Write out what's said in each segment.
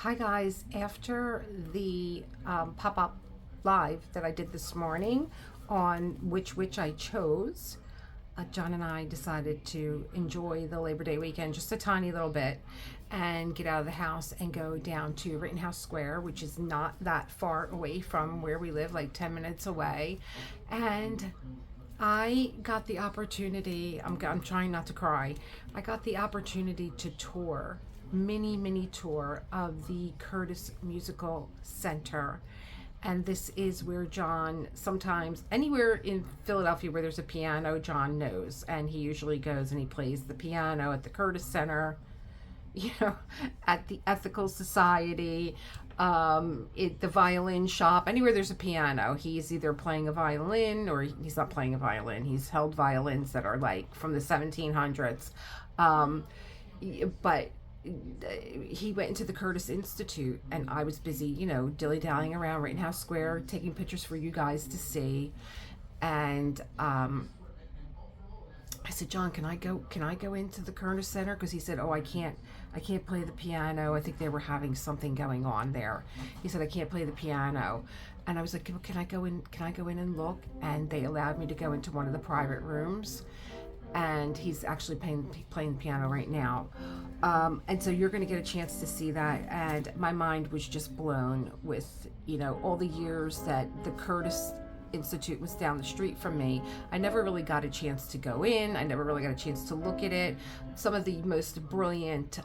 Hi guys, after the pop-up live that I did this morning on which I chose, John and I decided to enjoy the Labor Day weekend just a tiny little bit and get out of the house and go down to Rittenhouse Square, which is not that far away from where we live, like 10 minutes away. And I got the opportunity, I'm trying not to cry, I got the opportunity to tour, mini tour of the Curtis Musical Center. And this is where John, sometimes anywhere in Philadelphia where there's a piano, John knows. And he usually goes and he plays the piano at the Curtis Center, at the Ethical Society, the violin shop, anywhere there's a piano, he's either playing a violin or he's not playing a violin. He's held violins that are like from the 1700s. But he went into the Curtis Institute, and I was busy, dilly-dallying around Rittenhouse Square, taking pictures for you guys to see. And I said, John, can I go into the Curtis Center? Because he said, oh, I can't play the piano. I think they were having something going on there. He said, I can't play the piano. And I was like, can I go in and look? And they allowed me to go into one of the private rooms. And he's actually playing the piano right now. And so you're going to get a chance to see that. And my mind was just blown with, all the years that the Curtis Institute was down the street from me. I never really got a chance to go in. I never really got a chance to look at it. Some of the most brilliant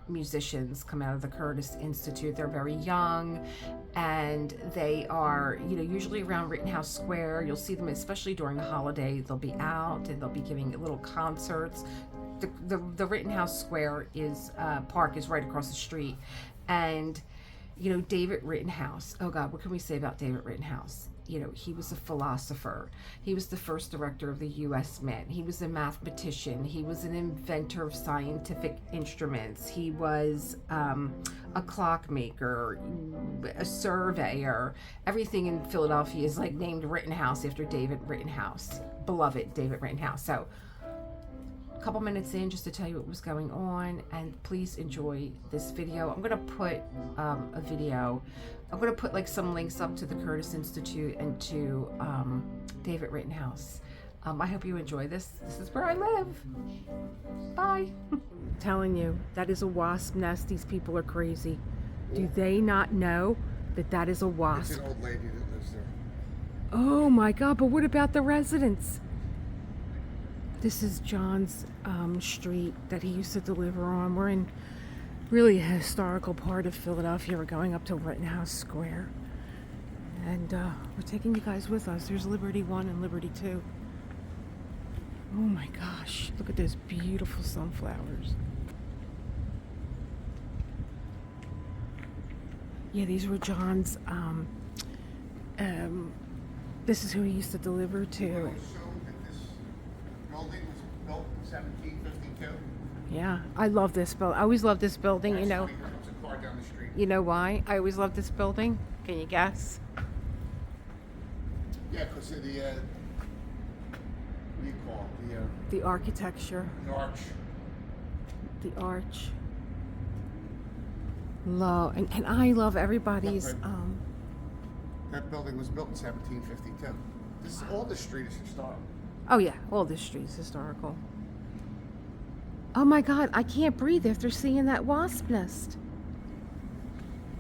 musicians come out of the Curtis Institute. They're very young, and they are, usually around Rittenhouse Square. You'll see them, especially during the holiday. They'll be out and they'll be giving little concerts. The Rittenhouse Square park is right across the street, and David Rittenhouse. Oh God, what can we say about David Rittenhouse? He was a philosopher. He was the first director of the U.S. Mint. He was a mathematician. He was an inventor of scientific instruments. He was a clockmaker, a surveyor. Everything in Philadelphia is like named Rittenhouse after David Rittenhouse, beloved David Rittenhouse. So a couple minutes in just to tell you what was going on, and please enjoy this video. I'm going to put a video. I'm going to put like some links up to the Curtis Institute and to David Rittenhouse. I hope you enjoy this. This is where I live. Bye. I'm telling you, that is a wasp nest. These people are crazy. Do they not know that that is a wasp? It's an old lady that lives there. Oh my God, but what about the residents? This is John's street that he used to deliver on. We're in really a historical part of Philadelphia. We're going up to Rittenhouse Square. And we're taking you guys with us. There's Liberty 1 and Liberty 2. Oh my gosh, look at those beautiful sunflowers. Yeah, these were John's, this is who he used to deliver to. Building was built in 1752. Yeah, I love this building. I always love this building, It's a car down the street. You know why I always love this building? Can you guess? Yeah, because of the, what do you call it? The architecture. The arch. The arch. Love, and I love everybody's, That building was built in 1752. All this street is historic. oh yeah, all this street's historical. Oh my God, I can't breathe after seeing that wasp nest.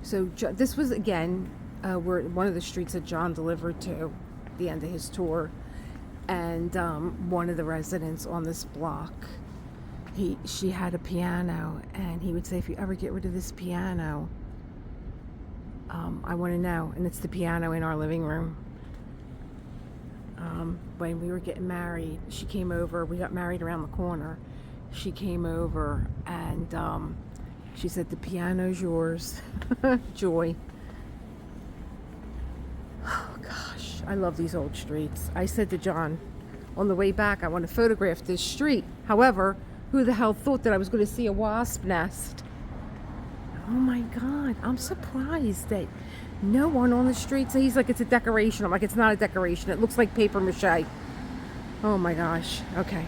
So this was, again, one of the streets that John delivered to at the end of his tour. And one of the residents on this block, she had a piano, and he would say, if you ever get rid of this piano, I want to know. And it's the piano in our living room. When we were getting married, she came over. We got married around the corner. She came over, and she said, the piano's yours. Joy. Oh gosh, I love these old streets. I said to John on the way back, I want to photograph this street. However, who the hell thought that I was going to see a wasp nest? Oh my God, I'm surprised that no one on the streets. He's like, it's a decoration. I'm like, it's not a decoration. It looks like paper mache. Oh my gosh. Okay.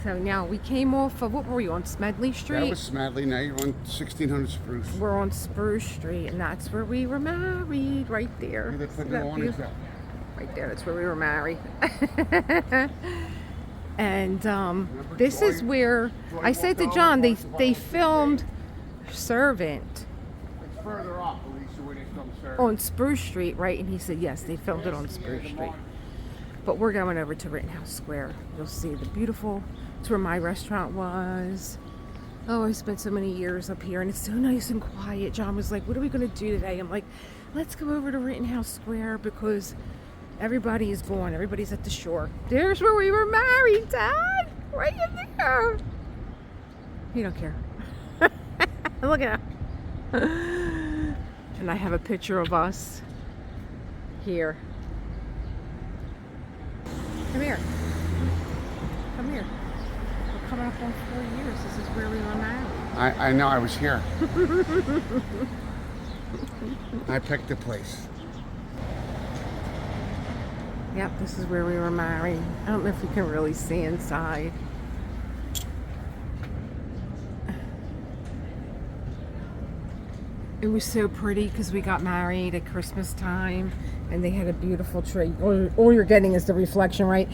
So now we came off of, what were we on, Smedley Street? That was Smedley. Now you're on 1600 Spruce. We're on Spruce Street, and that's where we were married, right there. Where they See put that the awnings up? Right there, that's where we were married. And this is where I said to John, they filmed Servant It's further up, Alicia, where they filmed Servant. on Spruce Street, right? And he said yes, they filmed it on Spruce Street. But we're going over to Rittenhouse Square. You'll see the beautiful. It's where my restaurant was. Oh, I spent so many years up here, and it's so nice and quiet. John was like, "What are we going to do today?" I'm like, "Let's go over to Rittenhouse Square because everybody is gone. Everybody's at the shore." There's where we were married, Dad. Right in there. You don't care. Look at him. And I have a picture of us here. Come here. Come here. We're coming up on 4 years. This is where we were married. I know, I was here. I picked the place. Yep, this is where we were married. I don't know if you can really see inside. It was so pretty because we got married at Christmas time, and they had a beautiful tree. All you're getting is the reflection, right?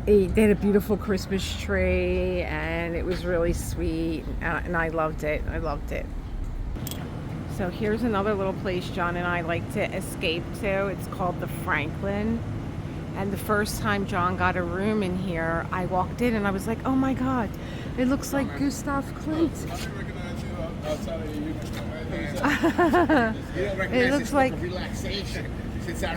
They had a beautiful Christmas tree, and it was really sweet, and I loved it. I loved it. So here's another little place John and I like to escape to. It's called the Franklin. And the first time John got a room in here, I walked in and I was like, oh my God, it looks like Gustav Klimt. It looks like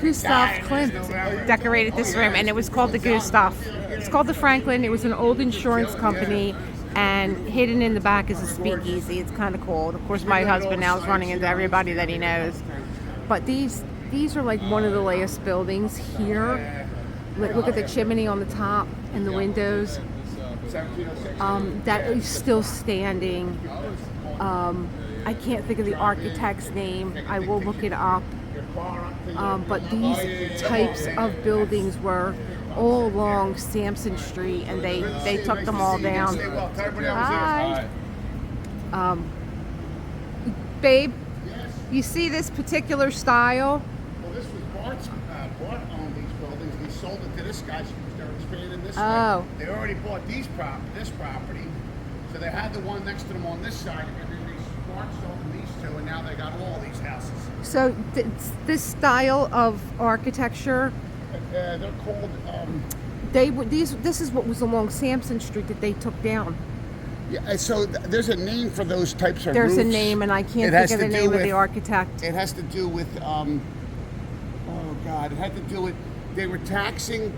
Gustav Klimt decorated this room, and it was called the Gustav. It's called the Franklin. It was an old insurance company, and hidden in the back is a speakeasy. It's kind of cool. Of course, my husband now is running into everybody that he knows. But these are like one of the latest buildings here. Look at the chimney on the top and the windows. That is still standing. I can't think of the architect's name. I will look it up. But these types of buildings were all along Sampson Street, and they took them all down. Hi. Babe, you see this particular style? Well, this was Bart owned these buildings, and he sold it to this guy because they're expanding this way. Oh. They already bought this property, so they had the one next to them on this side, and then Bart sold them these two, and now they got all these houses. So this style of architecture, they're called. This is what was along Sampson Street that they took down. Yeah, so there's a name for those types of There's roofs. a name, and I can't think of the name of the architect. It has to do with, oh God, it had to do with, they were taxing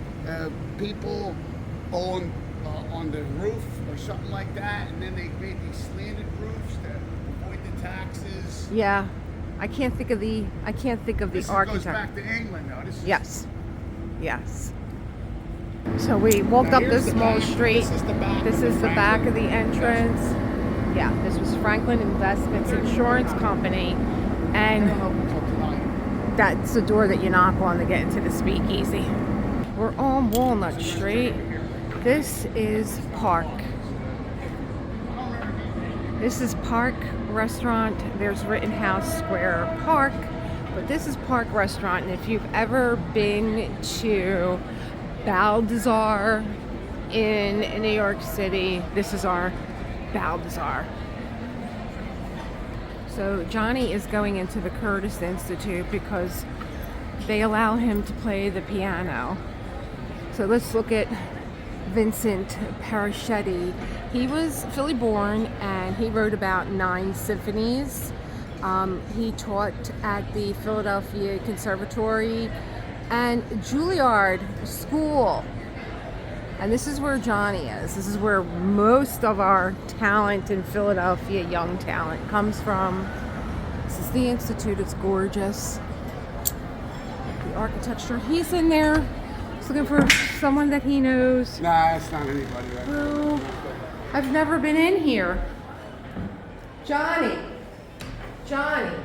people on the roof or something like that, and then they made these slanted roofs to avoid the taxes. Yeah, I can't think of the This architect. goes back to England, though. Yes. So we walked up this small street. This is the back of the entrance. Yeah, this was Franklin Investments Insurance Company, and that's the door that you knock on to get into the speakeasy. We're on Walnut Street. This is Park. This is Park Restaurant. There's Rittenhouse Square Park, but this is Park Restaurant, and if you've ever been to Balthazar in New York City, this is our Balthazar. So Johnny is going into the Curtis Institute because they allow him to play the piano. So let's look at Vincent Paraschetti. He was Philly born, and he wrote about 9 symphonies. He taught at the Philadelphia Conservatory and Juilliard School. And this is where Johnny is. This is where most of our talent in Philadelphia, young talent, comes from. This is the Institute. It's gorgeous. The architecture. He's in there. He's looking for someone that he knows. Nah, it's not anybody. Who? I've never been in here. Johnny. Johnny.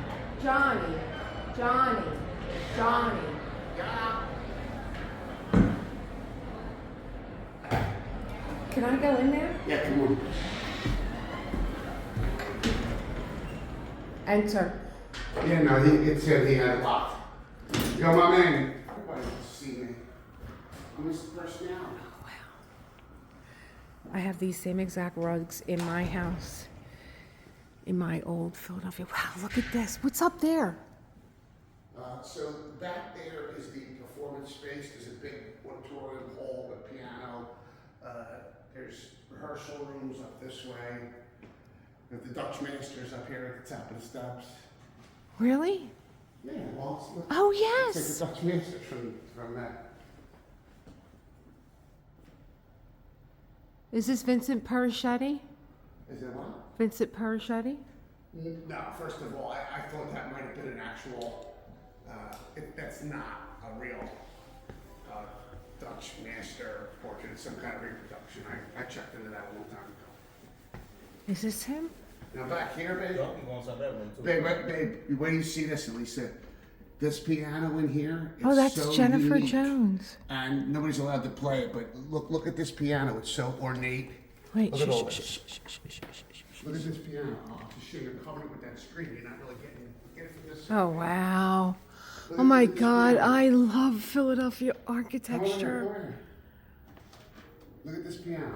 Johnny. Johnny. Johnny. Yeah. Can I go in there? Yeah, come on. Enter. Yeah, no, it said he had it locked. Yo, my man. Everybody wants to see me. I'm his personality. I have these same exact rugs in my house, in my old Philadelphia. Wow, look at this. What's up there? So back there is the performance space. There's a big auditorium hall with piano. There's rehearsal rooms up this way. There's the Dutch Masters up here at the top of the steps. Really? Yeah, well, look, Oh, it's yes. like the Dutch Masters from that. Is this Vincent Perichetti? Is it what? Vincent Perichetti? No, first of all, I thought that might have been an actual, that's not a real Dutch master portrait. It's some kind of reproduction. I checked into that a long time ago. Is this him? Now back here, babe. Y'all can go inside that room too. Babe, wait till you see this, Elisa. This piano in here, Oh, it's that's so Jennifer unique. Jones. And nobody's allowed to play it, but look at this piano. It's so ornate. Wait, Look at all shh, this. shh, shh, shh, shh, shh, shh. Look at this piano. Oh, just show you, covered it with that screen. You're not really get it from this side. Oh, wow. Look Oh, at my this God. piano. I love Philadelphia Come over here, architecture. come over here. Look at this piano.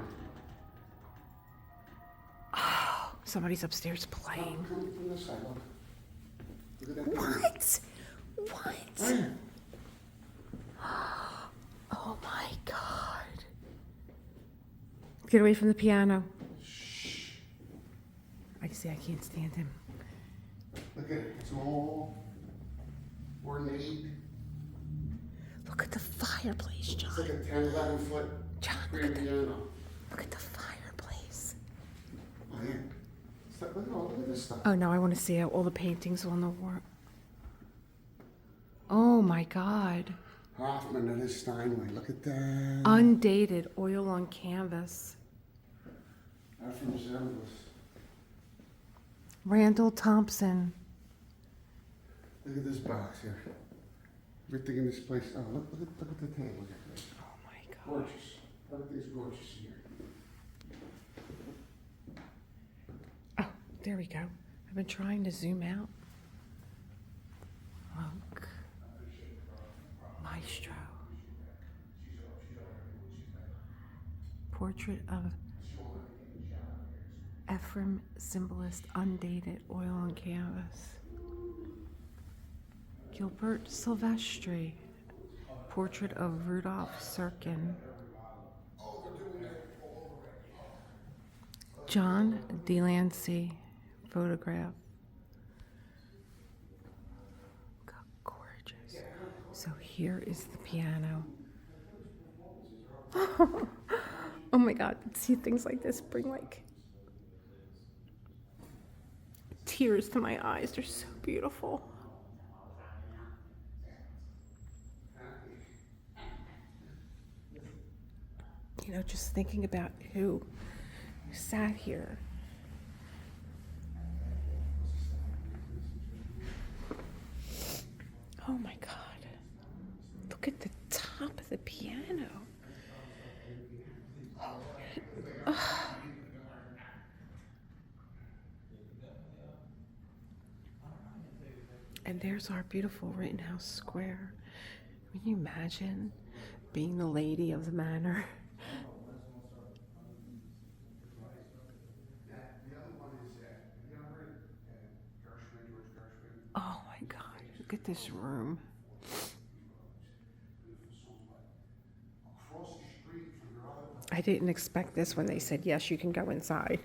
Somebody's upstairs playing. Come from this side, look. Look at that piano. What? What? Right here. Oh, my God. Get away from the piano. I see, I can't stand him. Look at it. It's all ornate. Look at the fireplace, John. It's like a 10, 11 foot John, look grand at piano. Look at the fireplace. Oh, yeah. Look at this stuff. Oh, no, I want to see all the paintings on the wall. Oh, my God. Hoffman and his Steinway. Look at that. Undated oil on canvas. That from Zemlis. Randall Thompson. Look at this box here. Everything in this place. Oh, look at the table here. Oh, my God. Gorgeous. Everything's gorgeous here. Oh, there we go. I've been trying to zoom out. Look. Maestro. Portrait of Ephraim Symbolist, undated, oil on canvas. Gilbert Silvestri. Portrait of Rudolph Serkin. John Delancey, photograph. Gorgeous. So here is the piano. Oh my God, see things like this bring like tears to my eyes. They're so beautiful. You know, just thinking about who sat here. Oh my God. Look at the top of the piano. Oh. And there's our beautiful Rittenhouse Square. Can you imagine being the lady of the manor? Oh my God, look at this room. I didn't expect this when they said, yes, you can go inside.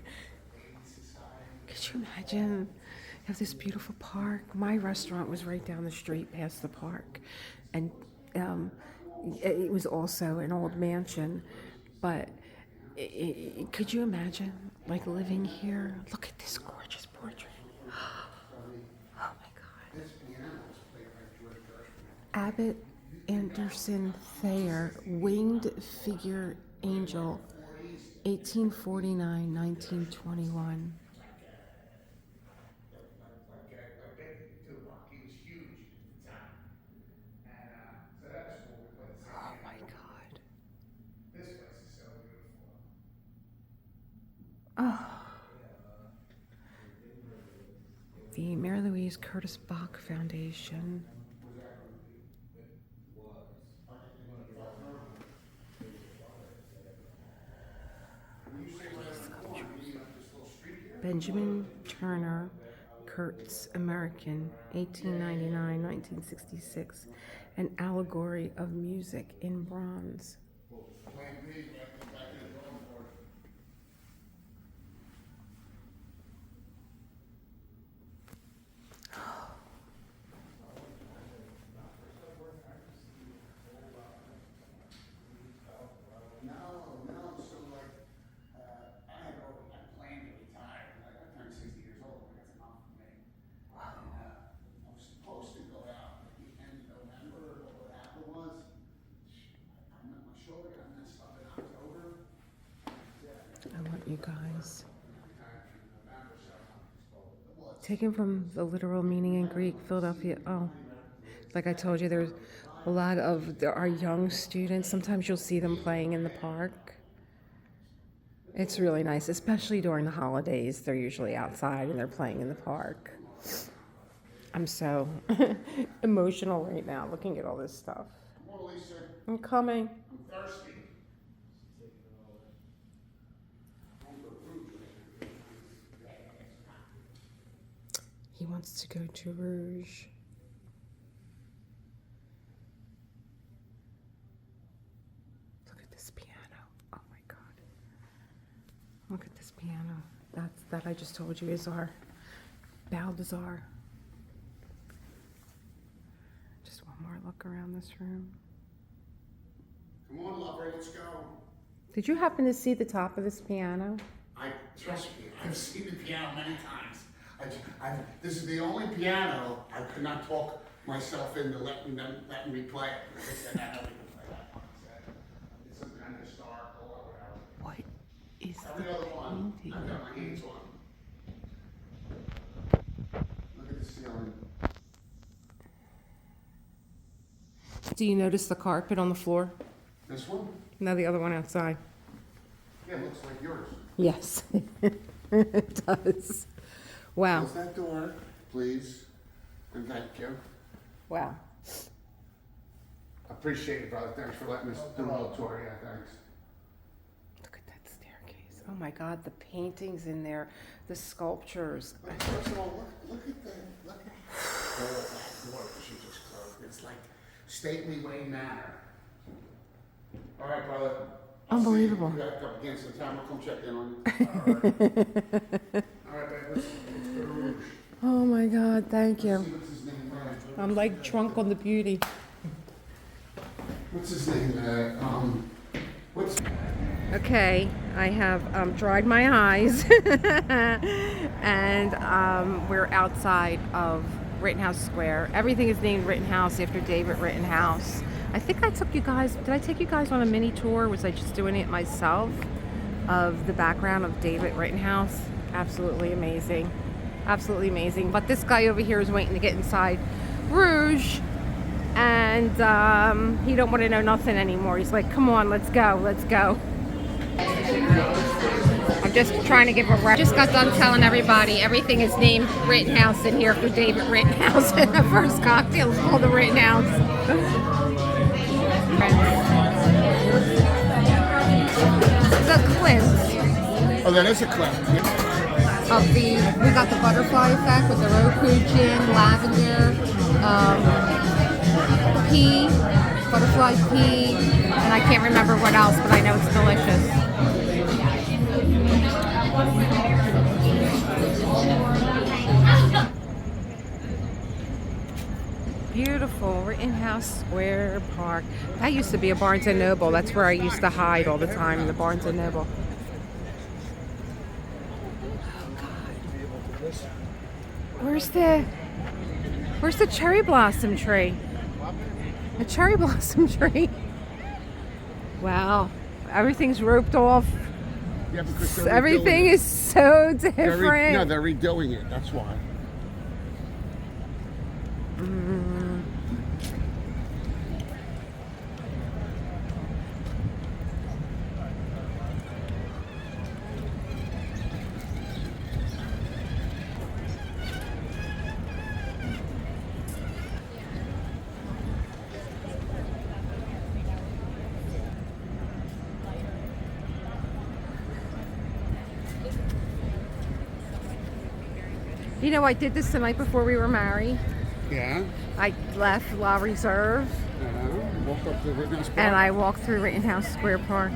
Could you imagine? You have this beautiful park. My restaurant was right down the street past the park. And it was also an old mansion. But could you imagine, like, living here? Look at this gorgeous portrait. Oh, my God. Abbott Anderson Thayer, Winged Figure Angel, 1849, 1921. Oh my God. This place is so beautiful. The Mary Louise Curtis Bach Foundation. Benjamin Turner, Kurtz, American, 1899-1966, an allegory of music in bronze. I want you guys. Taken from the literal meaning in Greek, Philadelphia. Oh, like I told you, there's a lot of our young students. Sometimes you'll see them playing in the park. It's really nice, especially during the holidays. They're usually outside and they're playing in the park. I'm so emotional right now looking at all this stuff. Come on, Lisa. I'm coming. I'm thirsty. He wants to go to Rouge. Look at this piano. Oh my God. Look at this piano. That I just told you is our Baldassar. Just one more look around this room. Come on, lover, let's go. Did you happen to see the top of this piano? Trust me, I've seen the piano many times. This is the only piano I could not talk myself into letting me play it. They said, I know we can play that one. I said, it's some kind of historical or whatever. What is Every other one, painting? I've got my hands on. Look at the ceiling. Do you notice the carpet on the floor? This one? No, the other one outside. Yeah, it looks like yours. Yes, it does. Wow. Close that door, please, and thank you. Wow. Appreciate it, brother. Thanks for letting us do a little tour. Yeah, thanks. Look at that staircase. Oh my God, the paintings in there, the sculptures. First of all, look at that door that she just closed. It's like stately Wayne Manor. All right, brother. Unbelievable. You got a couple again sometime. I'll come check in on you. All right, babe. Let's go to Rouge. Oh my God, thank you. What's his name? I'm like drunk on the beauty. What's his name? What's... Okay, I have dried my eyes and we're outside of Rittenhouse Square. Everything is named Rittenhouse after David Rittenhouse. I think I took you guys, did I take you guys on a mini tour? Was I just doing it myself of the background of David Rittenhouse? Absolutely amazing. Absolutely amazing. But this guy over here is waiting to get inside Rouge and he don't want to know nothing anymore. He's like, come on, let's go, let's go. I'm just trying to give a reference. Just got done telling everybody everything is named Rittenhouse in here for David Rittenhouse. And the first cocktail is called the Rittenhouse. The Clint. Oh, that is a clip. We got the butterfly effect with the Roku gin, lavender, pea, butterfly pea, and I can't remember what else, but I know it's delicious. Beautiful Rittenhouse Square Park. That used to be a Barnes & Noble. That's where I used to hide all the time, in the Barnes & Noble. Where's the cherry blossom tree? A cherry blossom tree. Wow. Everything's roped off. Yeah, because everything is so different. No, they're redoing it. That's why. You know, I did this the night before we were married. Yeah. I left La Reserve Walked up to Rittenhouse Square. and I walked through Rittenhouse Square Park.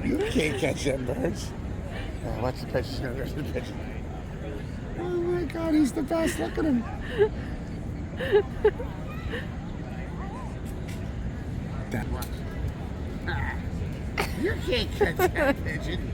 You can't catch them birds. Watch the pitch. There's the pitch. Oh my God, he's the best. Look at him. That one. You can't catch that pigeon.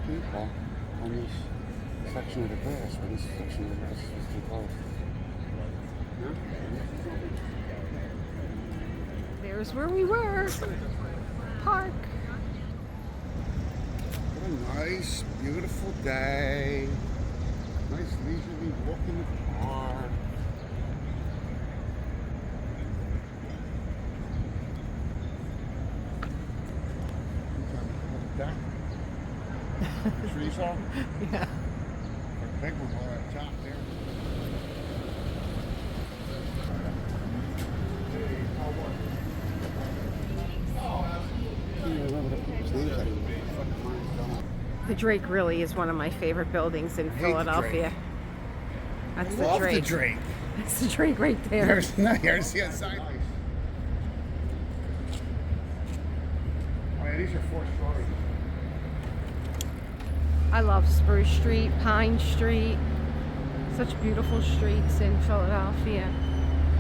People on this section of the grass, when this section of the grass is too close. No? There's where we were. Park. What a nice, beautiful day. Nice leisurely walk in the park. Trees off? Yeah. Big one all at the top there. I can't remember the people's names anymore. The Drake really is one of my favorite buildings in Philadelphia. That's the Love Drake. the Drake. That's the Drake right there. There's the sideways. Oh yeah, these are 4 stories. I love Spruce Street, Pine Street. Such beautiful streets in Philadelphia.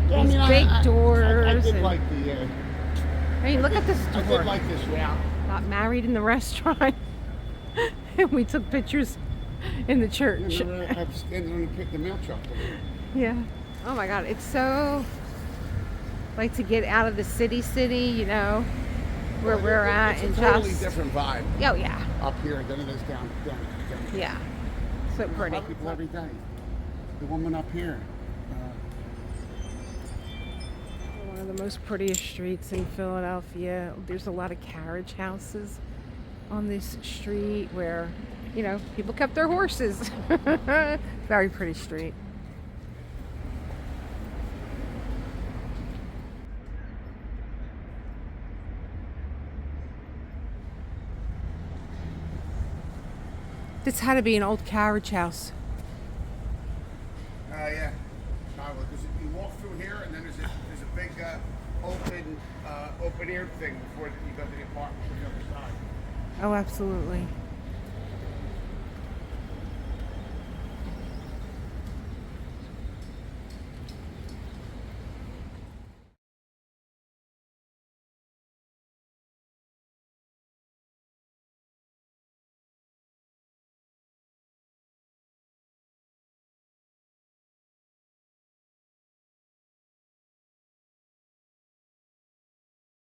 Yeah, These big doors. I did and, like the. I mean, look at this I door. did like this route. Got married in the restaurant, and we took pictures in the church. I was standing on the mail truck. Yeah. Oh my God, it's so like to get out of the city, you know, where we're at, it's and a totally just. different vibe Oh yeah. up here than it is down. Yeah. So pretty. I people every day. The woman up here. One of the most prettiest streets in Philadelphia. There's a lot of carriage houses on this street where, you know, people kept their horses. Very pretty street. This had to be an old carriage house. Yeah. Because you walk through here, and then there's a big open air thing before you go to the apartment on the other side. Oh, absolutely.